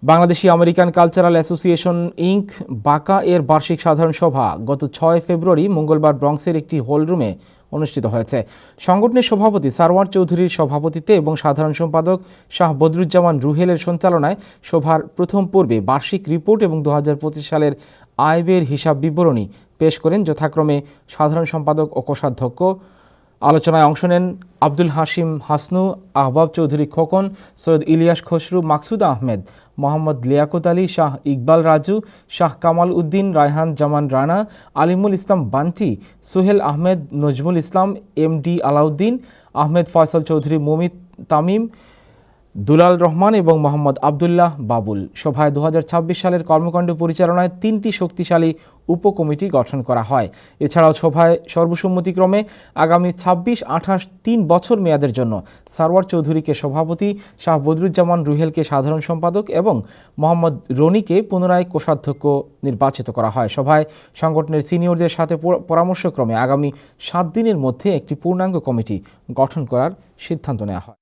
Bangladeshi American Cultural Association Inc বাঁকা এর বার্ষিক সাধারণ সভা গত 6 ফেব্রুয়ারি মঙ্গলবার ব্রঙ্কসের একটি হলরুমে অনুষ্ঠিত হয়েছে। সংগঠনের সভাপতি সারওয়ার চৌধুরীর সভাপতিত্বে এবং সাধারণ সম্পাদক শাহ বদরুজ্জামান রুহেলের সঞ্চালনায় সভার প্রথম পর্বে বার্ষিক রিপোর্ট এবং 2025 সালের আয় ব্যয়ের হিসাব বিবরণী পেশ করেন যথাক্রমে সাধারণ সম্পাদক ও কোষাধ্যক্ষ। আলোচনায় অংশ নেন আব্দুল হাশিম হাসনু, আহবাব চৌধুরী খোকন, সৈয়দ ইলিয়াস খসরু, মাকসুদ আহমেদ, মোহাম্মদ লিয়াকত আলী, শাহ ইকবাল রাজু, শাহ কামাল উদ্দিন, রায়হান জামান রানা, আলিমুল ইসলাম বান্টি, সোহেল আহমেদ, নজমুল ইসলাম, এমডি আলাউদ্দিন, আহমেদ ফয়সাল চৌধুরী, মমিত তামিম, দুলাল রহমান এবং মোহাম্মদ আবদুল্লাহ বাবুল। সভায় 2026 সালের কর্মকাণ্ড পরিচালনায় 3টি শক্তিশালী উপকমিটি গঠন করা হয়। এছাড়াও সভায় সর্বসম্মতিক্রমে আগামী 26, 28, 3 বছর মেয়াদের জন্য সারওয়ার চৌধুরীকে সভাপতি, শাহ বদরুজ্জামান রুহেলকে সাধারণ সম্পাদক এবং মোহাম্মদ রনিকে পুনরায় কোষাধ্যক্ষ নির্বাচিত করা হয়। সভায় সংগঠনের সিনিয়রদের সাথে পরামর্শক্রমে আগামী 7 দিনের মধ্যে একটি পূর্ণাঙ্গ কমিটি গঠন করার সিদ্ধান্ত নেওয়া হয়।